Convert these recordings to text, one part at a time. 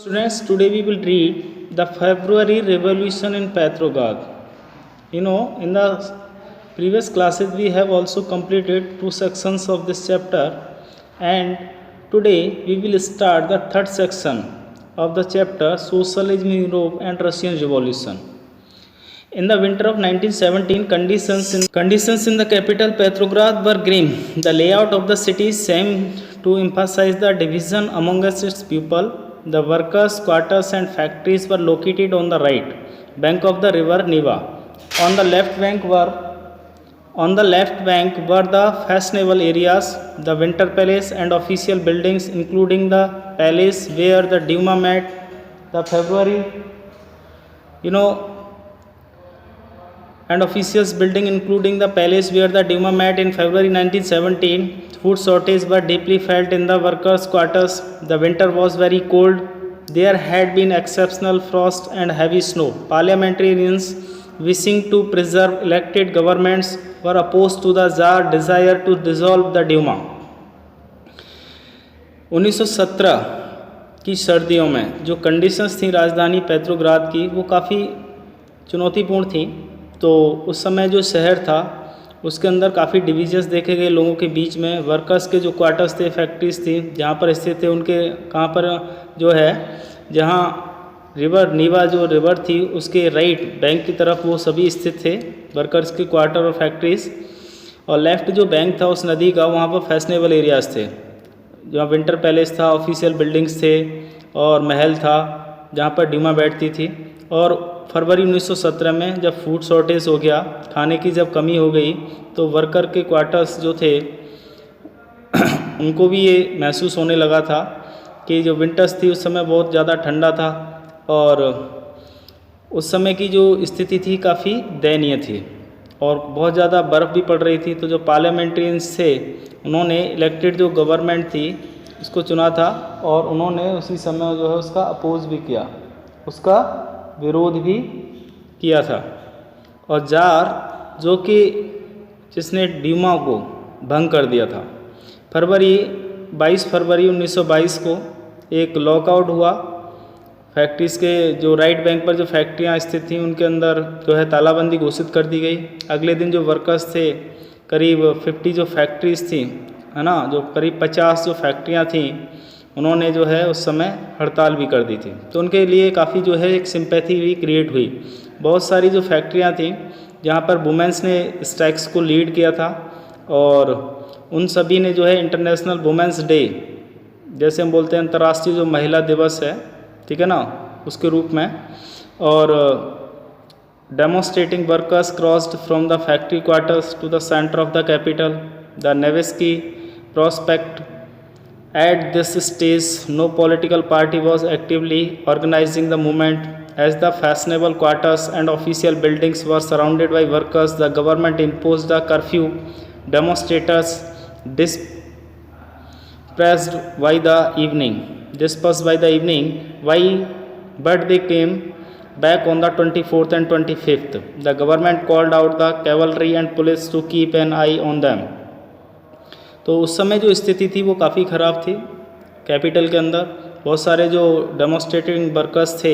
Students, today we will read the February Revolution in Petrograd. In the previous classes we have also completed two sections of this chapter, and today we will start the third section of the chapter Socialism in Europe and Russian Revolution. In the winter of 1917, conditions in the capital Petrograd were grim. The layout of the city seemed to emphasize the division amongst its people. The workers' quarters and factories were located on the right bank of the river Neva. On the left bank were the fashionable areas, the Winter Palace and official buildings, including the palace where the Duma met. The February, and officials building including the palace where the Duma met in February 1917. Food shortage were deeply felt in the workers' quarters. The winter was very cold. There had been exceptional frost and heavy snow. Parliamentarians wishing to preserve elected governments were opposed to the Tsar's desire to dissolve the Duma. 1917 की सर्दियों में जो conditions थी राजधानी Petrograd की वो काफ़ी चुनौतीपूर्ण थी। तो उस समय जो शहर था उसके अंदर काफ़ी डिविजन्स देखे गए लोगों के बीच में। वर्कर्स के जो क्वार्टर्स थे, फैक्ट्रीज थी जहाँ पर स्थित थे, उनके कहाँ पर जो है जहाँ रिवर नीवा जो रिवर थी उसके राइट बैंक की तरफ वो सभी स्थित थे वर्कर्स के क्वार्टर और फैक्ट्रीज। और लेफ्ट जो बैंक था उस नदी का वहाँ पर फैशनेबल एरियाज़ थे जहाँ विंटर पैलेस था, ऑफिशियल बिल्डिंग्स थे और महल था जहाँ पर डीमा बैठती थी। और फरवरी 1917 में जब फूड शॉर्टेज हो गया, खाने की जब कमी हो गई, तो वर्कर के क्वार्टर्स जो थे उनको भी ये महसूस होने लगा था कि जो विंटर्स थी उस समय बहुत ज़्यादा ठंडा था और उस समय की जो स्थिति थी काफ़ी दयनीय थी और बहुत ज़्यादा बर्फ़ भी पड़ रही थी। तो जो पार्लियामेंट्रियंस थे उन्होंने इलेक्टेड जो गवर्नमेंट थी उसको चुना था और उन्होंने उसी समय जो है उसका अपोज भी किया, उसका विरोध भी किया था। और जार जो कि जिसने डीमा को भंग कर दिया था। 22 फरवरी 1922 को एक लॉकआउट हुआ। फैक्ट्रीज़ के जो राइट बैंक पर जो फैक्ट्रियां स्थित थीं उनके अंदर जो है तालाबंदी घोषित कर दी गई। अगले दिन जो वर्कर्स थे करीब 50 जो फैक्ट्रीज़ थी, है ना, जो करीब 50 जो फैक्ट्रियां थीं उन्होंने जो है उस समय हड़ताल भी कर दी थी। तो उनके लिए काफ़ी जो है एक सिंपैथी भी क्रिएट हुई। बहुत सारी जो फैक्ट्रियां थीं जहाँ पर वुमेंस ने स्ट्राइक्स को लीड किया था और उन सभी ने जो है इंटरनेशनल वुमेंस डे, जैसे हम बोलते हैं अंतर्राष्ट्रीय जो महिला दिवस है, ठीक है ना, उसके रूप में, और demonstrating workers crossed from the factory quarters to the centre of the capital the Nevsky Prospect. At this stage, no political party was actively organizing the movement. As the fashionable quarters and official buildings were surrounded by workers, the government imposed a curfew. Demonstrators dispersed by the evening, but they came back on the 24th and 25th. The government called out the cavalry and police to keep an eye on them. तो उस समय जो स्थिति थी वो काफ़ी ख़राब थी कैपिटल के अंदर। बहुत सारे जो डेमोन्स्ट्रेटिंग वर्कर्स थे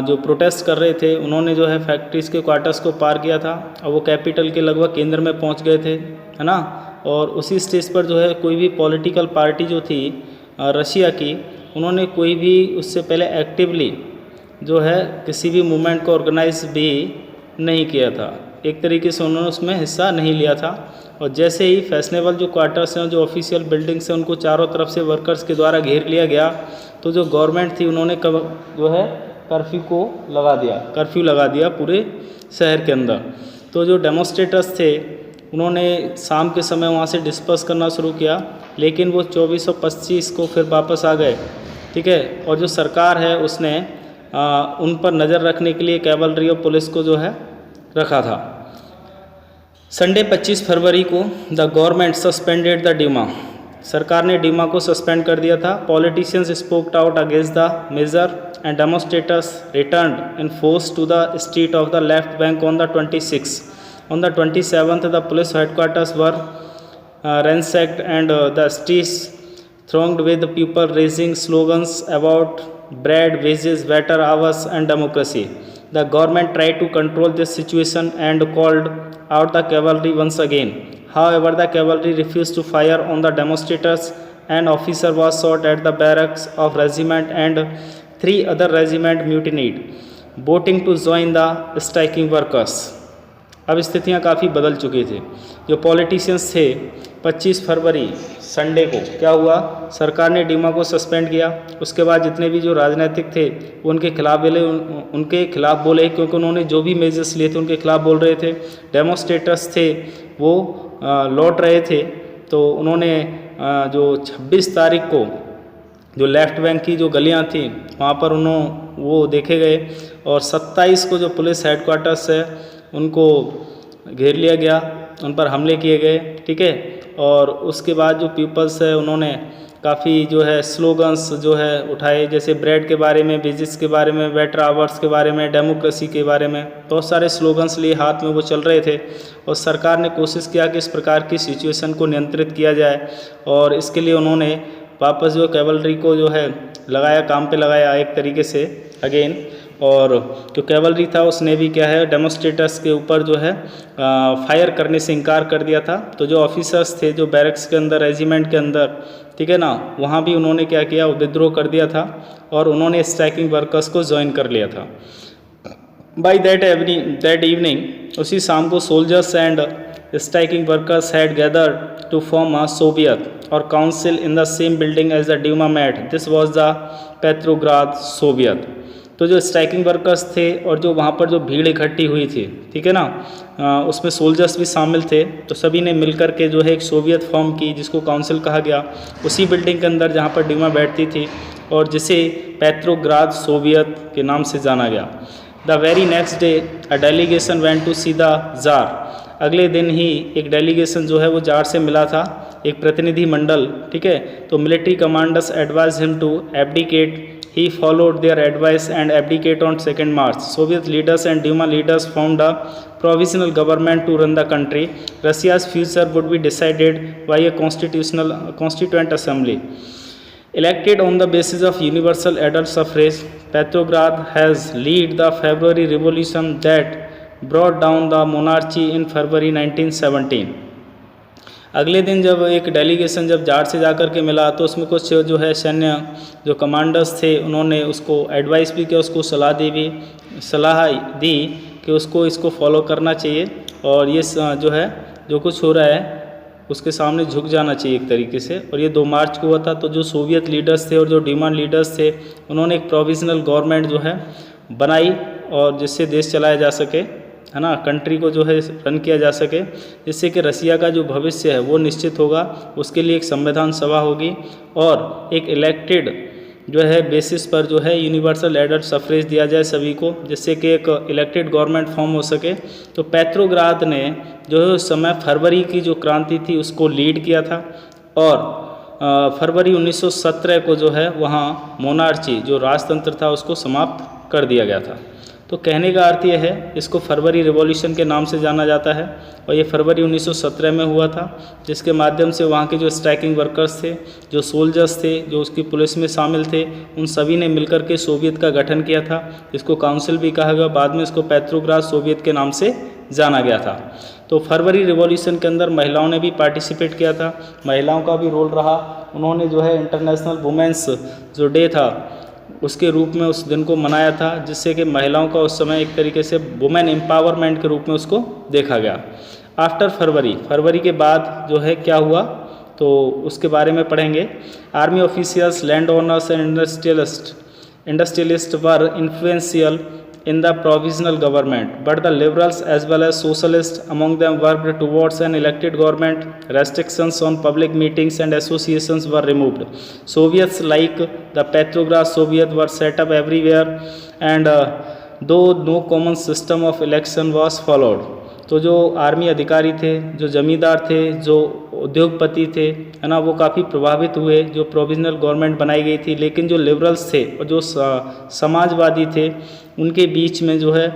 जो प्रोटेस्ट कर रहे थे उन्होंने जो है फैक्ट्रीज़ के क्वार्टर्स को पार किया था और वो कैपिटल के लगभग केंद्र में पहुंच गए थे, है ना। और उसी स्टेज पर जो है कोई भी पॉलिटिकल पार्टी जो थी रशिया की, उन्होंने कोई भी उससे पहले एक्टिवली जो है किसी भी मूवमेंट को ऑर्गेनाइज भी नहीं किया था। एक तरीके से उन्होंने उसमें हिस्सा नहीं लिया था। और जैसे ही फैशनेबल जो क्वार्टर्स हैं, जो ऑफिशियल बिल्डिंग्स हैं, उनको चारों तरफ से वर्कर्स के द्वारा घेर लिया गया, तो जो गवर्नमेंट थी उन्होंने जो है कर्फ्यू लगा दिया पूरे शहर के अंदर। तो जो डेमोन्स्ट्रेटर्स थे उन्होंने शाम के समय वहाँ से डिस्पर्स करना शुरू किया, लेकिन वो 24 और 25 को फिर वापस आ गए, ठीक है। और जो सरकार है उसने उन पर नज़र रखने के लिए कैवलरी और पुलिस को जो है रखा था। संडे 25 फरवरी को the government suspended the Duma. सरकार ने डीमा को सस्पेंड कर दिया था। Politicians spoked out against the measure and demonstrators returned in force to the street of the left bank on the 26th. On the 27th, the police headquarters were ransacked and the streets thronged with people raising slogans about bread, wages, better hours, and democracy. The government tried to control this situation and called out the cavalry once again. However, the cavalry refused to fire on the demonstrators. An officer was shot at the barracks of regiment and 3 other regiments mutinied, voting to join the striking workers. अब स्थितियां काफ़ी बदल चुकी थी। जो politicians थे 25 फरवरी Sunday को क्या हुआ, सरकार ने डीमा को सस्पेंड किया। उसके बाद जितने भी जो राजनीतिक थे वो उनके खिलाफ बोले क्योंकि उन्होंने जो भी मेजर्स लिए थे उनके खिलाफ बोल रहे थे। डेमोस्ट्रेटर्स थे वो लौट रहे थे, तो उन्होंने जो 26 तारीख को जो लेफ़्ट बैंक की जो गलियां थी वहाँ पर वो देखे गए और 27 को जो पुलिस हेडक्वार्टर्स है उनको घेर लिया गया, उन पर हमले किए गए, ठीक है। और उसके बाद जो पीपल्स है उन्होंने काफ़ी जो है स्लोगन्स जो है उठाए, जैसे ब्रेड के बारे में, वेजेस के बारे में, बेटर आवर्स के बारे में, डेमोक्रेसी के बारे में, बहुत सारे स्लोगन्स लिए हाथ में वो चल रहे थे। और सरकार ने कोशिश किया कि इस प्रकार की सिचुएशन को नियंत्रित किया जाए और इसके लिए उन्होंने वापस जो कैवलरी को जो है लगाया, काम पे लगाया एक तरीके से अगेन। और जो कैवलरी था उसने भी क्या है डेमोस्ट्रेटर्स के ऊपर जो है फायर करने से इनकार कर दिया था। तो जो ऑफिसर्स थे जो बैरक्स के अंदर, रेजिमेंट के अंदर, ठीक है ना, वहाँ भी उन्होंने क्या किया, विद्रोह कर दिया था और उन्होंने स्ट्राइकिंग वर्कर्स को ज्वाइन कर लिया था। बाई दैट इवनिंग उसी शाम को soldiers and striking workers had gathered to form a soviet और council in the same building as the Duma met. This was the Petrograd Soviet. तो जो स्ट्राइकिंग वर्कर्स थे और जो वहाँ पर जो भीड़ इकट्ठी हुई थी, ठीक है ना, उसमें सोल्जर्स भी शामिल थे, तो सभी ने मिलकर के जो है एक सोवियत फॉर्म की जिसको काउंसिल कहा गया, उसी बिल्डिंग के अंदर जहाँ पर ड्यूमा बैठती थी और जिसे पेट्रोग्राद सोवियत के नाम से जाना गया। The very next day a delegation went to see the tsar. अगले दिन ही एक डेलीगेशन जो है वो जार से मिला था, एक प्रतिनिधि मंडल, ठीक है। तो military commanders advise him to abdicate. He followed their advice and abdicated on 2nd March. Soviet leaders and Duma leaders formed a provisional government to run the country. Russia's future would be decided by a constituent assembly. Elected on the basis of universal adult suffrage, Petrograd has led the February Revolution that brought down the monarchy in February 1917. अगले दिन जब एक delegation जब jar से जाकर के मिला तो उसमें कुछ जो है सैन्य जो कमांडर्स थे उन्होंने उसको एडवाइस भी किया, उसको सलाह दी कि उसको इसको फॉलो करना चाहिए और ये जो है जो कुछ हो रहा है उसके सामने झुक जाना चाहिए एक तरीके से। और ये 2 मार्च को हुआ था। तो जो सोवियत लीडर्स थे और जो डिमांड लीडर्स थे उन्होंने एक प्रोविजनल गवर्नमेंट जो है बनाई और जिससे देश चलाया जा सके, है ना, कंट्री को जो है रन किया जा सके, जिससे कि रसिया का जो भविष्य है वो निश्चित होगा। उसके लिए एक संविधान सभा होगी और एक इलेक्टेड जो है बेसिस पर जो है यूनिवर्सल एडल्ट सफरेज दिया जाए सभी को, जिससे कि एक इलेक्टेड गवर्नमेंट फॉर्म हो सके। तो पेट्रोग्राद ने जो है उस समय फरवरी की जो क्रांति थी उसको लीड किया था और फरवरी 1917 को जो है वहाँ मोनार्ची जो राजतंत्र था उसको समाप्त कर दिया गया था। तो कहने का अर्थ ये है, इसको फरवरी रिवॉल्यूशन के नाम से जाना जाता है और ये फरवरी 1917 में हुआ था, जिसके माध्यम से वहाँ के जो स्ट्राइकिंग वर्कर्स थे, जो सोल्जर्स थे, जो उसकी पुलिस में शामिल थे, उन सभी ने मिलकर के सोवियत का गठन किया था। इसको काउंसिल भी कहा गया, बाद में इसको पेट्रोग्राद सोवियत के नाम से जाना गया था। तो फरवरी रिवॉल्यूशन के अंदर महिलाओं ने भी पार्टिसिपेट किया था, महिलाओं का भी रोल रहा। उन्होंने जो है इंटरनेशनल वुमेंस जो डे था उसके रूप में उस दिन को मनाया था, जिससे कि महिलाओं का उस समय एक तरीके से वुमेन एम्पावरमेंट के रूप में उसको देखा गया। आफ्टर फरवरी के बाद जो है क्या हुआ तो उसके बारे में पढ़ेंगे। Army officials, land owners and industrialist were influential in the provisional government, but the liberals as well as socialists among them worked towards an elected government. Restrictions on public meetings and associations were removed. Soviets like the Petrograd Soviet were set up everywhere, and though no common system of election was followed. तो जो army अधिकारी थे, जो जमींदार थे, जो उद्योगपति थे, है ना, वो काफ़ी प्रभावित हुए जो प्रोविजनल गवर्नमेंट बनाई गई थी। लेकिन जो लिबरल्स थे और जो समाजवादी थे उनके बीच में जो है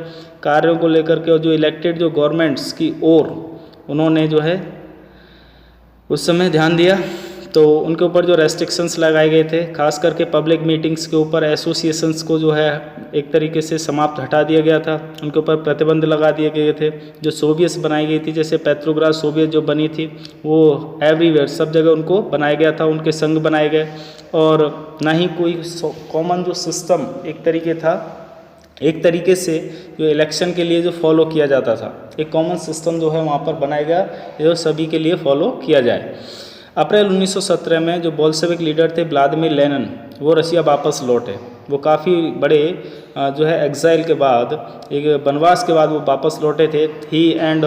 कार्यों को लेकर के और जो इलेक्टेड जो गवर्नमेंट्स की ओर उन्होंने जो है उस समय ध्यान दिया। तो उनके ऊपर जो रेस्ट्रिक्शंस लगाए गए थे, खास करके पब्लिक मीटिंग्स के ऊपर एसोसिएशंस को जो है एक तरीके से समाप्त हटा दिया गया था, उनके ऊपर प्रतिबंध लगा दिए गए थे। जो सोवियत बनाई गई थी, जैसे पेट्रोग्राद सोवियत जो बनी थी, वो एवरीवेयर सब जगह उनको बनाया गया था, उनके संघ बनाए गए, और ना ही कोई कॉमन जो सिस्टम एक तरीके था, एक तरीके से जो इलेक्शन के लिए जो फॉलो किया जाता था, एक कॉमन सिस्टम जो है वहाँ पर बनाया गया जो सभी के लिए फॉलो किया जाए। अप्रैल 1917 में जो बोल्शेविक लीडर थे व्लादिमीर लेनिन, वो रशिया वापस लौटे। वो काफ़ी बड़े जो है एग्जाइल के बाद, एक वनवास के बाद वो वापस लौटे थे। He and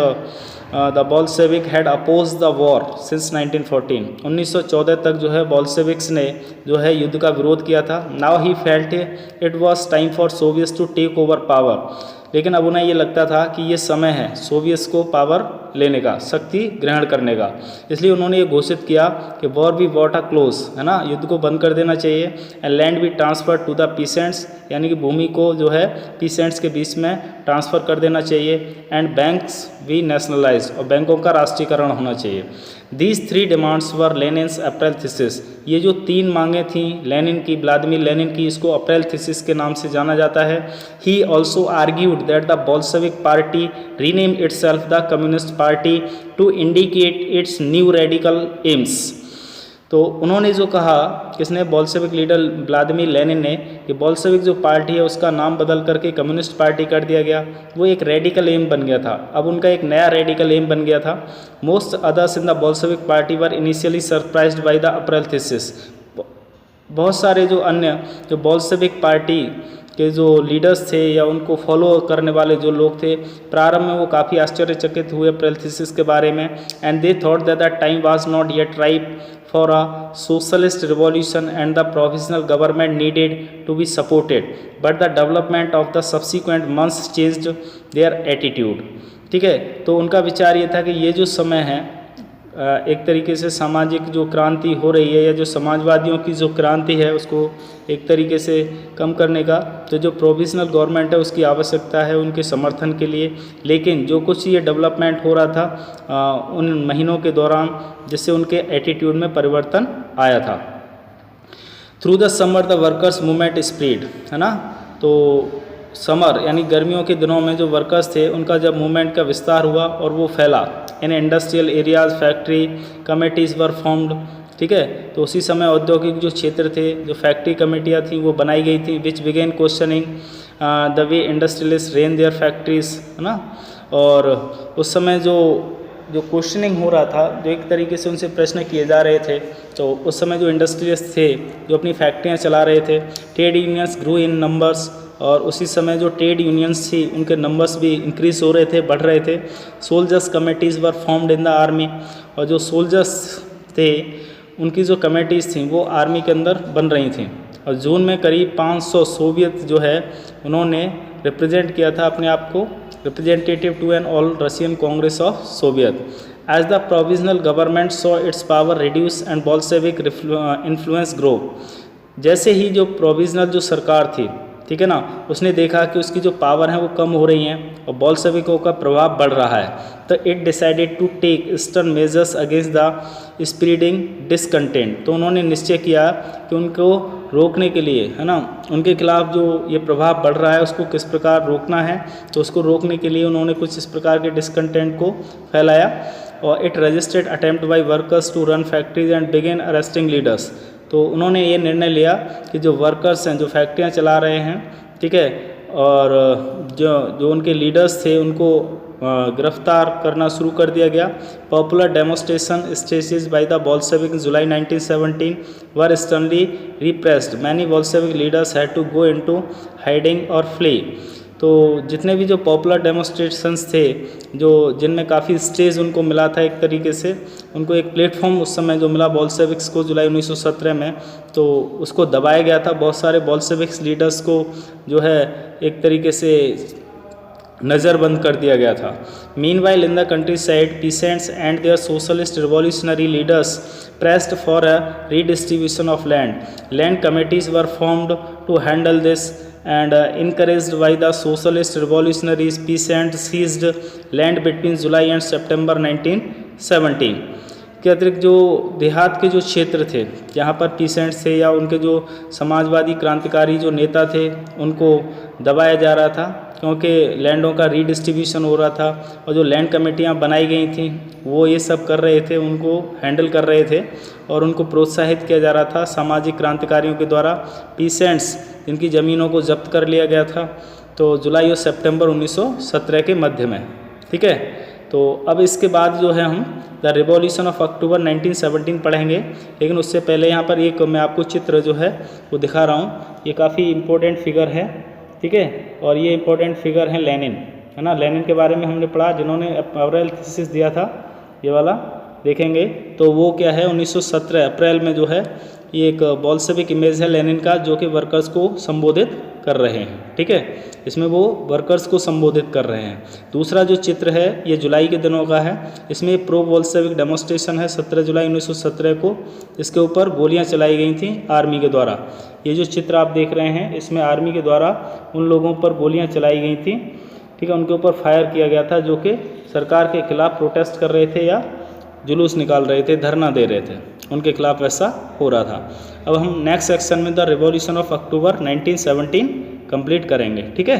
the Bolshevik had oppose the war since 1914। 1914 तक जो है बोल्शेविक्स ने जो है युद्ध का विरोध किया था। Now he felt it was time for soviets to take over power. लेकिन अब उन्हें ये लगता था कि ये समय है सोवियट्स को पावर लेने का, शक्ति ग्रहण करने का। इसलिए उन्होंने ये घोषित किया कि वॉर बी वॉट अ क्लोज, है ना, युद्ध को बंद कर देना चाहिए। And land be transfer to the peasants, यानी कि भूमि को जो है पीसेंट्स के बीच में ट्रांसफ़र कर देना चाहिए। एंड बैंक्स बी नेशनलाइज, और बैंकों का राष्ट्रीयकरण होना चाहिए। These three demands were लेनिन्स April thesis. ये जो तीन मांगें थीं लेनिन की, व्लादिमीर लेनिन की, इसको अप्रैल थीसिस के नाम से जाना जाता है। He also argued that the Bolshevik Party rename itself the Communist Party to indicate its new radical aims. तो उन्होंने जो कहा, किसने, बोल्शेविक लीडर व्लादिमीर लेनिन ने, कि बोल्शेविक जो पार्टी है उसका नाम बदल करके कम्युनिस्ट पार्टी कर दिया गया। वो एक रेडिकल एम बन गया था, अब उनका एक नया रेडिकल एम बन गया था। Most others in the Bolshevik party were initially surprised by the April thesis. बहुत सारे जो अन्य जो बोल्शेविक पार्टी के जो लीडर्स थे या उनको फॉलो करने वाले जो लोग थे, प्रारंभ में वो काफ़ी आश्चर्यचकित हुए अप्रैल थीसिस के बारे में। And they thought that the time was not yet ripe for a socialist revolution and the provisional government needed to be supported, but the development of the subsequent months changed their attitude। ठीक है, तो उनका विचार ये था कि ये जो समय है एक तरीके से सामाजिक जो क्रांति हो रही है या जो समाजवादियों की जो क्रांति है उसको एक तरीके से कम करने का, तो जो प्रोविजनल गवर्नमेंट है उसकी आवश्यकता है उनके समर्थन के लिए। लेकिन जो कुछ ये डेवलपमेंट हो रहा था उन महीनों के दौरान, जिससे उनके एटीट्यूड में परिवर्तन आया था। Through the summer the workers movement spread, है ना, तो समर यानी गर्मियों के दिनों में जो वर्कर्स थे उनका जब मूवमेंट का विस्तार हुआ और वो फैला। In industrial areas factory committees were formed. ठीक है, तो उसी समय औद्योगिक जो क्षेत्र थे, जो फैक्ट्री कमेटियाँ थी वो बनाई गई थी। Which began questioning the way industrialist ran their factories, है ना, और उस समय जो क्वेश्चनिंग हो रहा था, जो एक तरीके से उनसे प्रश्न किए जा रहे थे, तो उस समय जो इंडस्ट्रियलिस्ट थे जो अपनी फैक्ट्रियाँ चला रहे थे, ट्रेड यूनियंस ग्रू इन नंबर्स, और उसी समय जो ट्रेड यूनियंस थी उनके नंबर्स भी इंक्रीज हो रहे थे, बढ़ रहे थे। Soldiers committees were formed in the army, और जो सोल्जर्स थे उनकी जो कमेटीज़ थी वो आर्मी के अंदर बन रही थी। और जून में करीब 500 सोवियत जो है उन्होंने रिप्रेजेंट किया था अपने आप को, representative to an All Russian Congress of Soviets. As the Provisional Government saw its power reduce and Bolshevik influence grow. जैसे ही जो प्रोविजनल जो सरकार थी, ठीक है ना, उसने देखा कि उसकी जो पावर है वो कम हो रही हैं और बोल्शेविकों का प्रभाव बढ़ रहा है, तो it decided to take stern measures against the spreading discontent. तो उन्होंने निश्चय किया कि उनको रोकने के लिए, है ना, उनके खिलाफ जो ये प्रभाव बढ़ रहा है उसको किस प्रकार रोकना है। तो उसको रोकने के लिए उन्होंने कुछ इस प्रकार के डिसकंटेंट को फैलाया। और it resisted attempt by workers to run factories and began arresting leaders. तो उन्होंने ये निर्णय लिया कि जो वर्कर्स हैं जो फैक्ट्रियाँ चला रहे हैं, ठीक है, और जो उनके लीडर्स थे उनको गिरफ्तार करना शुरू कर दिया गया। Popular demonstration stages by the Bolshevik in July 1917 were sternly repressed. Many Bolshevik leaders had to go into hiding और फ्ली। तो जितने भी जो पॉपुलर डेमोस्ट्रेशंस थे, जो जिनमें काफ़ी स्टेज उनको मिला था, एक तरीके से उनको एक प्लेटफॉर्म उस समय जो मिला बोल्शेविक्स को जुलाई 1917 में, तो उसको दबाया गया था। बहुत सारे बोल्शेविक्स लीडर्स को जो है एक तरीके से नज़रबंद कर दिया गया था। Meanwhile in the countryside peasants and their socialist revolutionary leaders pressed for a redistribution of land. Land committees were formed to handle this and encouraged by the socialist revolutionaries, peasants seized land between July and September 1917. के अतिरिक्त जो देहात के जो क्षेत्र थे जहाँ पर पीसेंट्स थे या उनके जो समाजवादी क्रांतिकारी जो नेता थे उनको दबाया जा रहा था, क्योंकि लैंडों का रीडिस्ट्रीब्यूशन हो रहा था और जो लैंड कमेटियाँ बनाई गई थी वो ये सब कर रहे थे, उनको हैंडल कर रहे थे और उनको प्रोत्साहित किया जा रहा था सामाजिक क्रांतिकारियों के द्वारा। पीसेंट्स जिनकी ज़मीनों को जब्त कर लिया गया था, तो जुलाई और सितंबर 1917 के मध्य में, ठीक है। तो अब इसके बाद जो है हम द रिवॉल्यूशन ऑफ अक्टूबर 1917 पढ़ेंगे, लेकिन उससे पहले यहाँ पर एक मैं आपको चित्र जो है वो दिखा रहा हूँ। ये काफ़ी इम्पोर्टेंट फिगर है, ठीक है, और ये इम्पोर्टेंट फिगर है लेनिन, है ना। लेनिन के बारे में हमने पढ़ा, जिन्होंने अप्रैल थीसिस दिया था, ये वाला देखेंगे तो वो क्या है 1917 अप्रैल में जो है ये एक बोल्शेविक इमेज है लेनिन का, जो कि वर्कर्स को संबोधित कर रहे हैं, ठीक है। इसमें वो वर्कर्स को संबोधित कर रहे हैं। दूसरा जो चित्र है ये जुलाई के दिनों का है, इसमें प्रो बोल्शेविक डेमोन्स्ट्रेशन है 17 जुलाई 1917 को, इसके ऊपर गोलियां चलाई गई थी आर्मी के द्वारा। ये जो चित्र आप देख रहे हैं इसमें आर्मी के द्वारा उन लोगों पर गोलियाँ चलाई गई थी, ठीक है, उनके ऊपर फायर किया गया था जो कि सरकार के खिलाफ प्रोटेस्ट कर रहे थे या जुलूस निकाल रहे थे, धरना दे रहे थे, उनके खिलाफ ऐसा हो रहा था। अब हम नेक्स्ट सेक्शन में the revolution of October 1917 complete करेंगे, ठीक है।